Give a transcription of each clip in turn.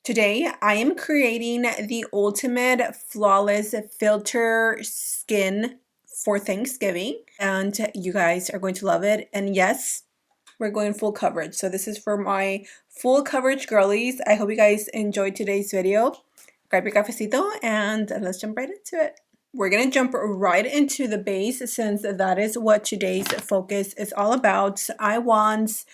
Today, I am creating the ultimate flawless filter skin for Thanksgiving, and you guys are going to love it. And yes, we're going full coverage. So this is for my full coverage girlies. I hope you guys enjoyed today's video. Grab your cafecito and let's jump right into it. We're going to jump right into the base since that is what today's focus is all about. I want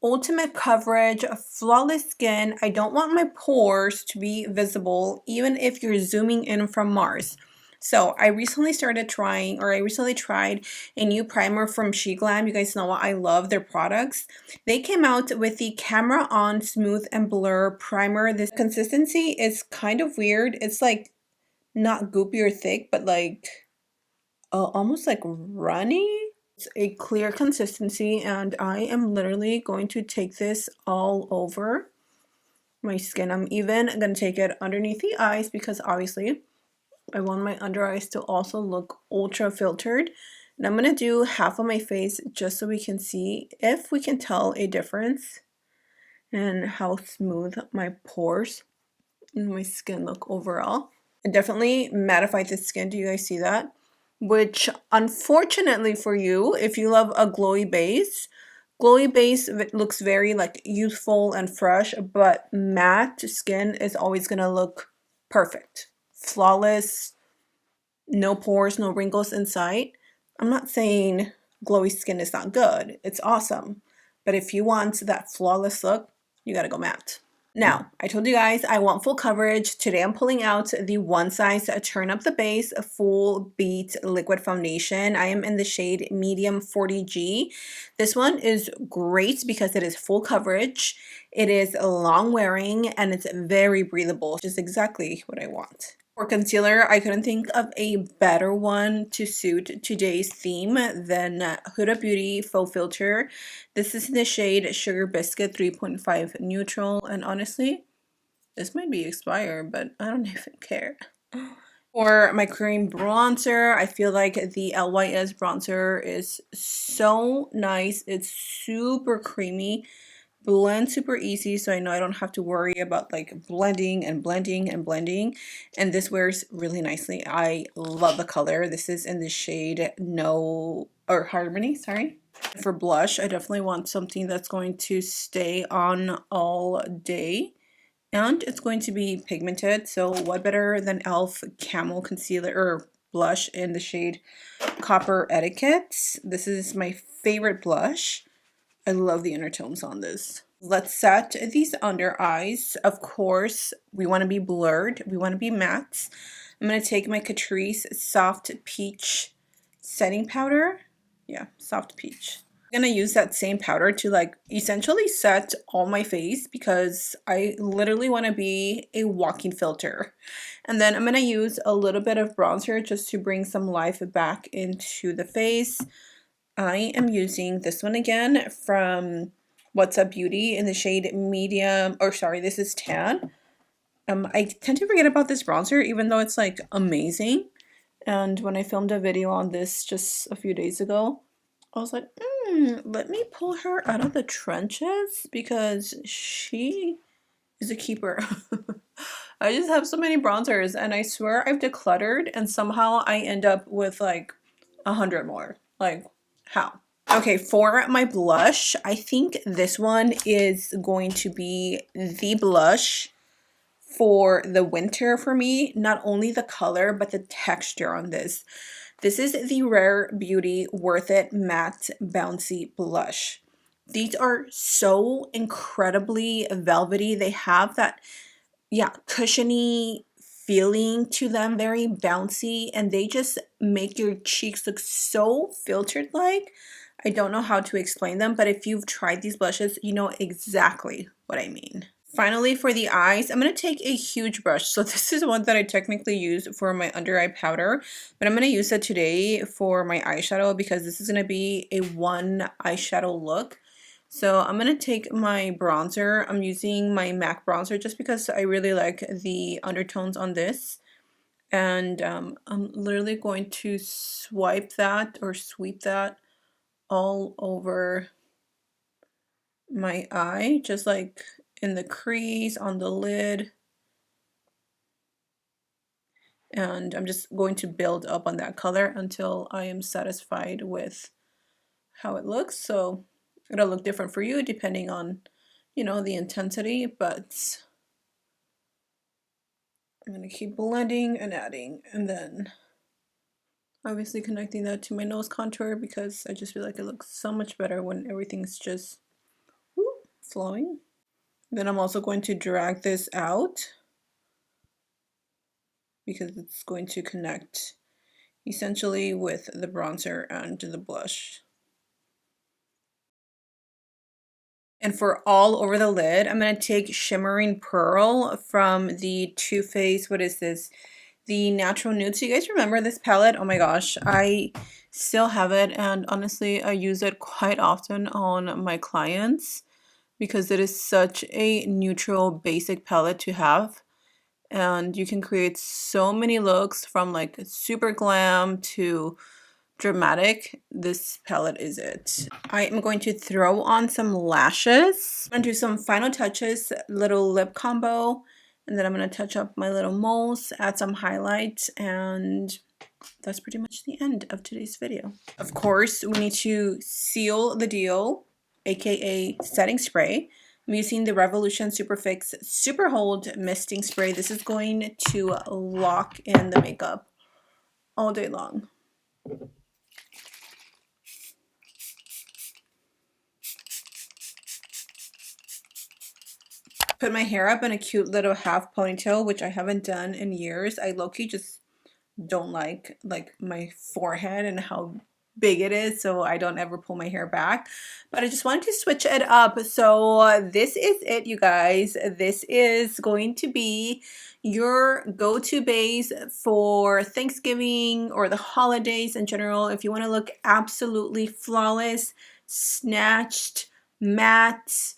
ultimate coverage, flawless skin. I don't want my pores to be visible even if you're zooming in from Mars. So I recently tried a new primer from Sheglam. You guys know I love their products. They came out with the Camera On Smooth and Blur Primer. This consistency is kind of weird. It's like not goopy or thick, but like almost like runny. It's a clear consistency, and I am literally going to take this all over my skin. I'm even going to take it underneath the eyes because obviously I want my under eyes to also look ultra filtered. And I'm going to do half of my face just so we can see if we can tell a difference and how smooth my pores and my skin look overall. It definitely mattified the skin. Do you guys see that? Which unfortunately for you, if you love a glowy base looks very like youthful and fresh, but matte skin is always gonna look perfect, flawless, no pores, no wrinkles in sight. I'm not saying glowy skin is not good, it's awesome, but if you want that flawless look, you gotta go matte. Now, I told you guys I want full coverage. Today I'm pulling out the One Size Turn Up the Base Full Beat Liquid Foundation. I am in the shade Medium 40G. This one is great because it is full coverage, it is long wearing, and it's very breathable, which is exactly what I want. For concealer, I couldn't think of a better one to suit today's theme than Huda Beauty Faux Filter. This is in the shade Sugar Biscuit 3.5 Neutral, and honestly, this might be expired, but I don't even care. For my cream bronzer, I feel like the LYS bronzer is so nice. It's super creamy, blend super easy, so I know I don't have to worry about like blending and blending and blending, and this wears really nicely. I love the color. This is in the shade Harmony, sorry. For blush, I definitely want something that's going to stay on all day, and it's going to be pigmented, so what better than e.l.f. Camel Concealer or blush in the shade Copper Etiquette. This is my favorite blush. I love the undertones on this. Let's set these under eyes. Of course, we want to be blurred. We want to be matte. I'm going to take my Catrice Soft Peach setting powder. Yeah, soft peach. I'm going to use that same powder to like essentially set all my face because I literally want to be a walking filter. And then I'm going to use a little bit of bronzer just to bring some life back into the face. I am using this one again from Huda Beauty in the shade medium, or sorry, this is tan. I tend to forget about this bronzer even though it's like amazing. And when I filmed a video on this just a few days ago, I was like, let me pull her out of the trenches because she is a keeper. I just have so many bronzers and I swear I've decluttered and somehow I end up with like 100 more. Like, how? Okay, for my blush, I think this one is going to be the blush for the winter for me. Not only the color, but the texture on this. This is the Rare Beauty Worth It Matte Bouncy Blush. These are so incredibly velvety. They have that, yeah, cushiony feeling to them, very bouncy, and they just make your cheeks look so filtered like. I don't know how to explain them, but if you've tried these blushes, you know exactly what I mean. Finally, for the eyes, I'm going to take a huge brush. So this is one that I technically use for my under eye powder, but I'm going to use it today for my eyeshadow because this is going to be a one eyeshadow look. So I'm going to take my bronzer. I'm using my MAC bronzer just because I really like the undertones on this. And I'm literally going to sweep that all over my eye, just like in the crease on the lid. And I'm just going to build up on that color until I am satisfied with how it looks. So it'll look different for you depending on, you know, the intensity, but I'm going to keep blending and adding, and then obviously connecting that to my nose contour because I just feel like it looks so much better when everything's just flowing. Then I'm also going to drag this out because it's going to connect essentially with the bronzer and the blush. And for all over the lid, I'm going to take Shimmering Pearl from the Too Faced, what is this? The Natural Nude. So you guys remember this palette? Oh my gosh, I still have it, and honestly, I use it quite often on my clients because it is such a neutral, basic palette to have. And you can create so many looks from like super glam to dramatic. This palette is it. I am going to throw on some lashes. I'm going to do some final touches, little lip combo, and then I'm going to touch up my little moles, add some highlights, and that's pretty much the end of today's video. Of course, we need to seal the deal, aka setting spray. I'm using the Revolution Superfix Super Hold Misting Spray. This is going to lock in the makeup all day long. Put my hair up in a cute little half ponytail, which I haven't done in years. I low-key just don't like my forehead and how big it is, so I don't ever pull my hair back, but I just wanted to switch it up. So this is it, you guys. This is going to be your go-to base for Thanksgiving or the holidays in general. If you want to look absolutely flawless, snatched, matte,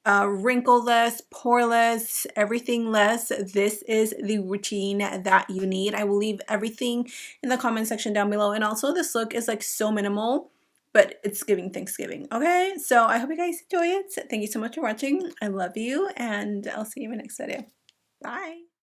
wrinkleless, poreless, everything less, this is the routine that you need. I will leave everything in the comment section down below. And also this look is like so minimal, but it's giving Thanksgiving. Okay, so I hope you guys enjoy it. Thank you so much for watching. I love you, and I'll see you in my next video. Bye.